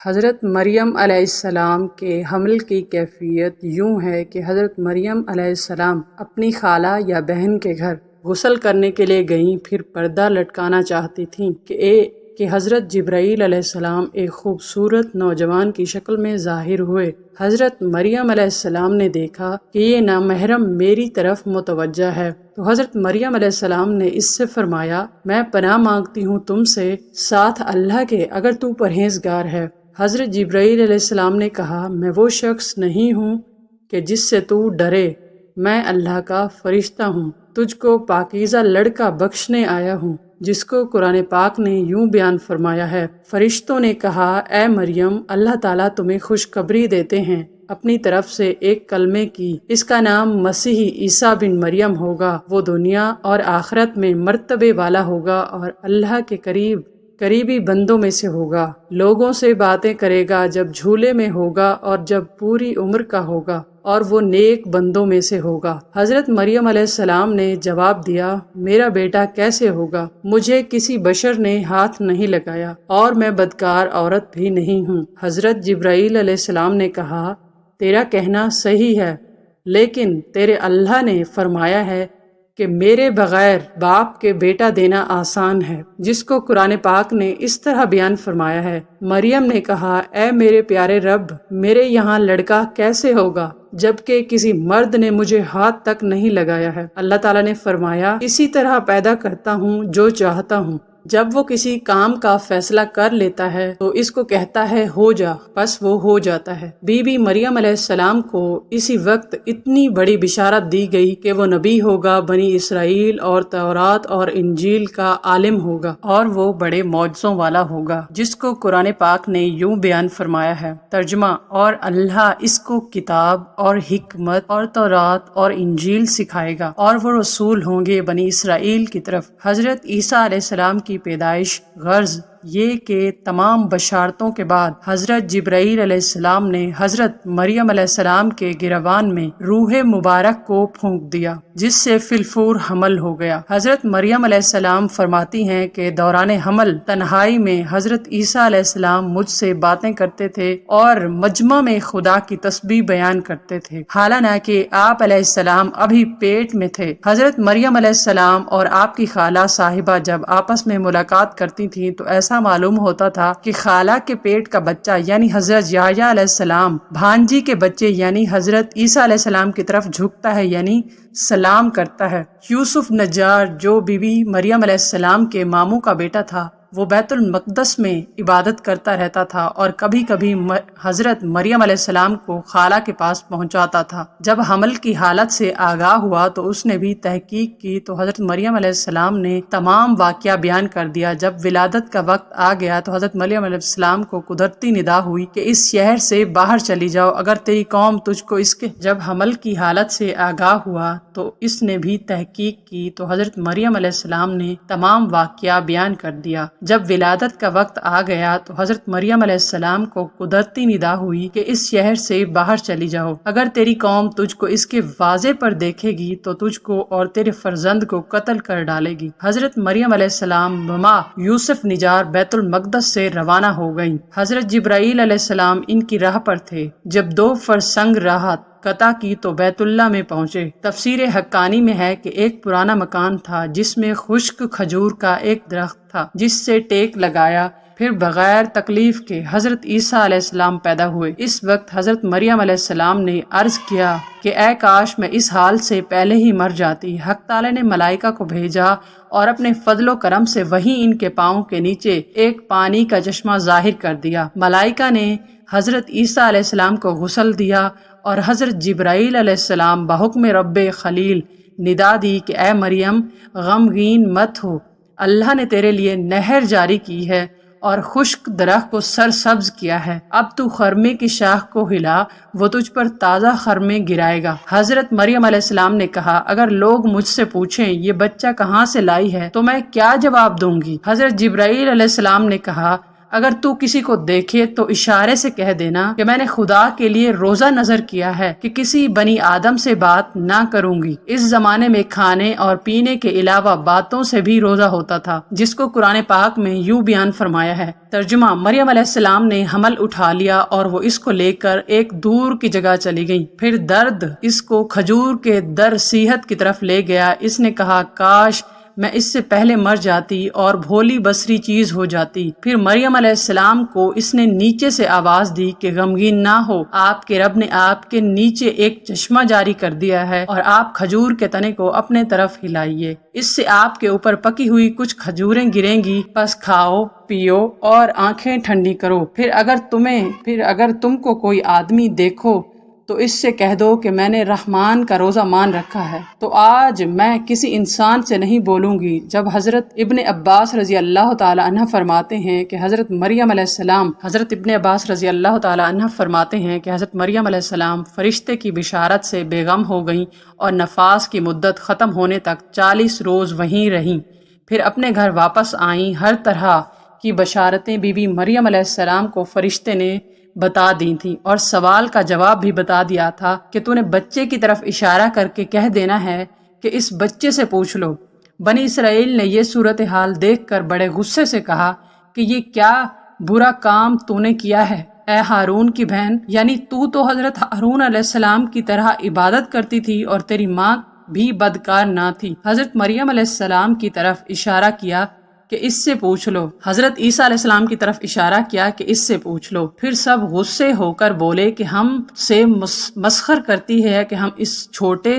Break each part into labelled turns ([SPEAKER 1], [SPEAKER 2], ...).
[SPEAKER 1] حضرت مریم علیہ السلام کے حمل کی کیفیت یوں ہے کہ حضرت مریم علیہ السلام اپنی خالہ یا بہن کے گھر غسل کرنے کے لیے گئیں، پھر پردہ لٹکانا چاہتی تھیں کہ حضرت جبرائیل علیہ السلام ایک خوبصورت نوجوان کی شکل میں ظاہر ہوئے۔ حضرت مریم علیہ السلام نے دیکھا کہ یہ نامحرم میری طرف متوجہ ہے، تو حضرت مریم علیہ السلام نے اس سے فرمایا، میں پناہ مانگتی ہوں تم سے، ساتھ اللہ کے، اگر تو پرہیزگار ہے۔ حضرت جبرائیل علیہ السلام نے کہا، میں وہ شخص نہیں ہوں کہ جس سے تو ڈرے، میں اللہ کا فرشتہ ہوں، تجھ کو پاکیزہ لڑکا بخشنے آیا ہوں، جس کو قرآن پاک نے یوں بیان فرمایا ہے۔ فرشتوں نے کہا، اے مریم، اللہ تعالیٰ تمہیں خوشخبری دیتے ہیں اپنی طرف سے ایک کلمے کی، اس کا نام مسیح عیسیٰ بن مریم ہوگا، وہ دنیا اور آخرت میں مرتبے والا ہوگا اور اللہ کے قریبی بندوں میں سے ہوگا، لوگوں سے باتیں کرے گا جب جھولے میں ہوگا اور جب پوری عمر کا ہوگا، اور وہ نیک بندوں میں سے ہوگا۔ حضرت مریم علیہ السلام نے جواب دیا، میرا بیٹا کیسے ہوگا؟ مجھے کسی بشر نے ہاتھ نہیں لگایا اور میں بدکار عورت بھی نہیں ہوں۔ حضرت جبرائیل علیہ السلام نے کہا، تیرا کہنا صحیح ہے، لیکن تیرے اللہ نے فرمایا ہے کہ میرے بغیر باپ کے بیٹا دینا آسان ہے، جس کو قرآن پاک نے اس طرح بیان فرمایا ہے۔ مریم نے کہا، اے میرے پیارے رب، میرے یہاں لڑکا کیسے ہوگا جبکہ کسی مرد نے مجھے ہاتھ تک نہیں لگایا ہے؟ اللہ تعالیٰ نے فرمایا، اسی طرح پیدا کرتا ہوں جو چاہتا ہوں۔ جب وہ کسی کام کا فیصلہ کر لیتا ہے تو اس کو کہتا ہے ہو جا، بس وہ ہو جاتا ہے۔ بی بی مریم علیہ السلام کو اسی وقت اتنی بڑی بشارت دی گئی کہ وہ نبی ہوگا، بنی اسرائیل اور تورات اور انجیل کا عالم ہوگا، اور وہ بڑے معجزوں والا ہوگا، جس کو قرآن پاک نے یوں بیان فرمایا ہے۔ ترجمہ، اور اللہ اس کو کتاب اور حکمت اور تورات اور انجیل سکھائے گا، اور وہ رسول ہوں گے بنی اسرائیل کی طرف۔ حضرت عیسیٰ علیہ السلام کی پیدائش، غرض یہ کہ تمام بشارتوں کے بعد حضرت جبرائیل علیہ السلام نے حضرت مریم علیہ السلام کے گریبان میں روح مبارک کو پھونک دیا، جس سے فی الفور حمل ہو گیا۔ حضرت مریم علیہ السلام فرماتی ہیں کہ دوران حمل تنہائی میں حضرت عیسیٰ علیہ السلام مجھ سے باتیں کرتے تھے اور مجمع میں خدا کی تسبیح بیان کرتے تھے، حالانکہ آپ علیہ السلام ابھی پیٹ میں تھے۔ حضرت مریم علیہ السلام اور آپ کی خالہ صاحبہ جب آپس میں ملاقات کرتی تھیں تو ایسا معلوم ہوتا تھا کہ خالہ کے پیٹ کا بچہ یعنی حضرت یحییٰ علیہ السلام بھانجی کے بچے یعنی حضرت عیسیٰ علیہ السلام کی طرف جھکتا ہے، یعنی سلام کرتا ہے۔ یوسف نجار جو بی بی مریم علیہ السلام کے ماموں کا بیٹا تھا، وہ بیت المقدس میں عبادت کرتا رہتا تھا اور کبھی کبھی حضرت مریم علیہ السلام کو خالہ کے پاس پہنچاتا تھا۔ جب حمل کی حالت سے آگاہ ہوا تو اس نے بھی تحقیق کی تو حضرت مریم علیہ السلام نے تمام واقعہ بیان کر دیا۔ جب ولادت کا وقت آ گیا تو حضرت مریم علیہ السلام کو قدرتی ندا ہوئی کہ اس شہر سے باہر چلی جاؤ، اگر تیری قوم تجھ کو اس کے۔ جب حمل کی حالت سے آگاہ ہوا تو اس نے بھی تحقیق کی تو حضرت مریم علیہ السلام نے تمام واقعہ بیان کر دیا۔ جب ولادت کا وقت آ گیا تو حضرت مریم علیہ السلام کو قدرتی ندا ہوئی کہ اس شہر سے باہر چلی جاؤ، اگر تیری قوم تجھ کو اس کے واضح پر دیکھے گی تو تجھ کو اور تیرے فرزند کو قتل کر ڈالے گی۔ حضرت مریم علیہ السلام بما یوسف نجار بیت المقدس سے روانہ ہو گئیں۔ حضرت جبرائیل علیہ السلام ان کی راہ پر تھے۔ جب 2 فرسنگ راہ قطع کی تو بیت اللہ میں پہنچے۔ تفسیر حقانی میں ہے کہ ایک پرانا مکان تھا جس میں خشک کھجور کا ایک درخت تھا، جس سے ٹیک لگایا، پھر بغیر تکلیف کے حضرت عیسیٰ علیہ السلام پیدا ہوئے۔ اس وقت حضرت مریم علیہ السلام نے عرض کیا کہ اے کاش میں اس حال سے پہلے ہی مر جاتی۔ حق تعالی نے ملائکہ کو بھیجا اور اپنے فضل و کرم سے وہیں ان کے پاؤں کے نیچے ایک پانی کا چشمہ ظاہر کر دیا۔ ملائکہ نے حضرت عیسیٰ علیہ السلام کو غسل دیا اور حضرت جبرائیل علیہ السلام بحکم رب خلیل ندا دی کہ اے مریم، غمگین مت ہو، اللہ نے تیرے لیے نہر جاری کی ہے اور خشک درخت کو سرسبز کیا ہے، اب تو خرمے کی شاخ کو ہلا، وہ تجھ پر تازہ خرمے گرائے گا۔ حضرت مریم علیہ السلام نے کہا، اگر لوگ مجھ سے پوچھیں یہ بچہ کہاں سے لائی ہے تو میں کیا جواب دوں گی؟ حضرت جبرائیل علیہ السلام نے کہا، اگر تو کسی کو دیکھے تو اشارے سے کہہ دینا کہ میں نے خدا کے لیے روزہ نظر کیا ہے کہ کسی بنی آدم سے بات نہ کروں گی۔ اس زمانے میں کھانے اور پینے کے علاوہ باتوں سے بھی روزہ ہوتا تھا، جس کو قرآن پاک میں یوں بیان فرمایا ہے۔ ترجمہ: مریم علیہ السلام نے حمل اٹھا لیا اور وہ اس کو لے کر ایک دور کی جگہ چلی گئیں۔ پھر درد اس کو کھجور کے در صحت کی طرف لے گیا۔ اس نے کہا، کاش میں اس سے پہلے مر جاتی اور بھولی بصری چیز ہو جاتی۔ پھر مریم علیہ السلام کو اس نے نیچے سے آواز دی کہ غمگین نہ ہو، آپ کے رب نے آپ کے نیچے ایک چشمہ جاری کر دیا ہے اور آپ کھجور کے تنے کو اپنے طرف ہلائیے، اس سے آپ کے اوپر پکی ہوئی کچھ کھجوریں گریں گی، پس کھاؤ پیو اور آنکھیں ٹھنڈی کرو۔ پھر اگر تم کو کوئی آدمی دیکھو تو اس سے کہہ دو کہ میں نے رحمان کا روزہ مان رکھا ہے۔ تو آج میں کسی انسان سے نہیں بولوں گی۔ جب حضرت ابن عباس رضی اللہ تعالی عنہ فرماتے ہیں کہ حضرت مریم علیہ السلام فرشتے کی بشارت سے بے غم ہو گئیں اور نفاس کی مدت ختم ہونے تک 40 روز وہیں رہیں، پھر اپنے گھر واپس آئیں۔ ہر طرح کی بشارتیں بی بی مریم علیہ السلام کو فرشتے نے بتا دی تھی اور سوال کا جواب بھی بتا دیا تھا کہ تو نے بچے کی طرف اشارہ کر کے کہہ دینا ہے کہ اس بچے سے پوچھ لو۔ بنی اسرائیل نے یہ صورتحال دیکھ کر بڑے غصے سے کہا کہ یہ کیا برا کام تو نے کیا ہے، اے ہارون کی بہن، یعنی تو حضرت ہارون علیہ السلام کی طرح عبادت کرتی تھی اور تیری ماں بھی بدکار نہ تھی۔ حضرت مریم علیہ السلام کی طرف اشارہ کیا کہ اس سے پوچھ لو، حضرت عیسیٰ علیہ السلام کی طرف اشارہ کیا کہ اس سے پوچھ لو۔ پھر سب غصے ہو کر بولے کہ ہم سے مسخر کرتی ہے کہ ہم اس چھوٹے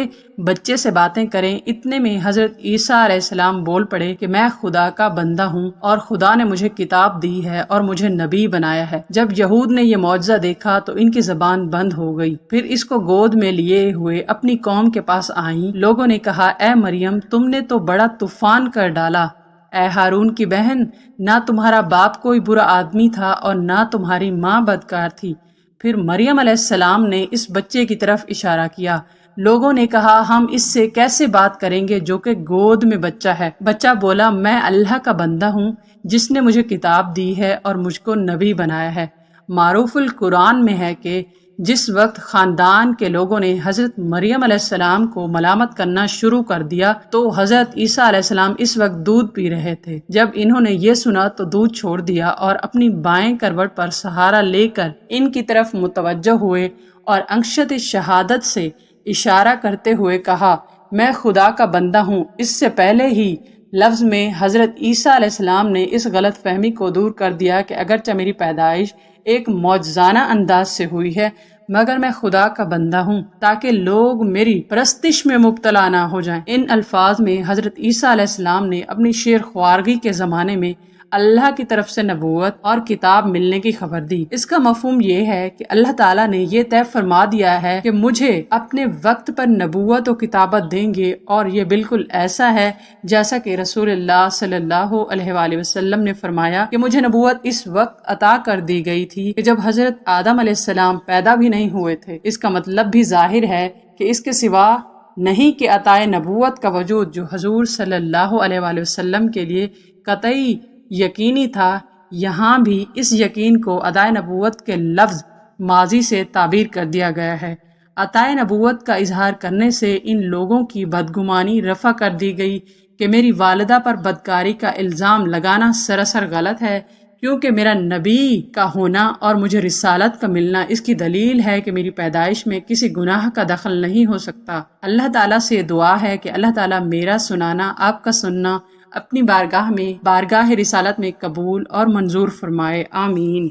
[SPEAKER 1] بچے سے باتیں کریں۔ اتنے میں حضرت عیسیٰ علیہ السلام بول پڑے کہ میں خدا کا بندہ ہوں اور خدا نے مجھے کتاب دی ہے اور مجھے نبی بنایا ہے۔ جب یہود نے یہ معجزہ دیکھا تو ان کی زبان بند ہو گئی، پھر اس کو گود میں لیے ہوئے اپنی قوم کے پاس آئیں۔ لوگوں نے کہا، اے مریم، تم نے تو بڑا طوفان کر ڈالا۔ اے ہارون کی بہن، نہ تمہارا باپ کوئی برا آدمی تھا اور نہ تمہاری ماں بدکار تھی۔ پھر مریم علیہ السلام نے اس بچے کی طرف اشارہ کیا۔ لوگوں نے کہا، ہم اس سے کیسے بات کریں گے جو کہ گود میں بچہ ہے؟ بچہ بولا، میں اللہ کا بندہ ہوں جس نے مجھے کتاب دی ہے اور مجھ کو نبی بنایا ہے۔ معروف القرآن میں ہے کہ جس وقت خاندان کے لوگوں نے حضرت مریم علیہ السلام کو ملامت کرنا شروع کر دیا تو حضرت عیسیٰ علیہ السلام اس وقت دودھ پی رہے تھے۔ جب انہوں نے یہ سنا تو دودھ چھوڑ دیا اور اپنی بائیں کروٹ پر سہارا لے کر ان کی طرف متوجہ ہوئے اور انگشت شہادت سے اشارہ کرتے ہوئے کہا، میں خدا کا بندہ ہوں۔ اس سے پہلے ہی لفظ میں حضرت عیسیٰ علیہ السلام نے اس غلط فہمی کو دور کر دیا کہ اگرچہ میری پیدائش ایک معجزانہ انداز سے ہوئی ہے مگر میں خدا کا بندہ ہوں تاکہ لوگ میری پرستش میں مبتلا نہ ہو جائیں۔ ان الفاظ میں حضرت عیسیٰ علیہ السلام نے اپنی شیر خوارگی کے زمانے میں اللہ کی طرف سے نبوت اور کتاب ملنے کی خبر دی۔ اس کا مفہوم یہ ہے کہ اللہ تعالیٰ نے یہ طے فرما دیا ہے کہ مجھے اپنے وقت پر نبوت و کتابت دیں گے، اور یہ بالکل ایسا ہے جیسا کہ رسول اللہ صلی اللہ علیہ وآلہ وسلم نے فرمایا کہ مجھے نبوت اس وقت عطا کر دی گئی تھی کہ جب حضرت آدم علیہ السلام پیدا بھی نہیں ہوئے تھے۔ اس کا مطلب بھی ظاہر ہے کہ اس کے سوا نہیں کہ عطائے نبوت کا وجود جو حضور صلی اللہ علیہ وآلہ وسلم کے لیے قطعی یقینی تھا، یہاں بھی اس یقین کو عطائے نبوت کے لفظ ماضی سے تعبیر کر دیا گیا ہے۔ عطائے نبوت کا اظہار کرنے سے ان لوگوں کی بدگمانی رفع کر دی گئی کہ میری والدہ پر بدکاری کا الزام لگانا سراسر غلط ہے، کیونکہ میرا نبی کا ہونا اور مجھے رسالت کا ملنا اس کی دلیل ہے کہ میری پیدائش میں کسی گناہ کا دخل نہیں ہو سکتا۔ اللہ تعالیٰ سے دعا ہے کہ اللہ تعالیٰ میرا سنانا، آپ کا سننا اپنی بارگاہ رسالت میں قبول اور منظور فرمائے، آمین۔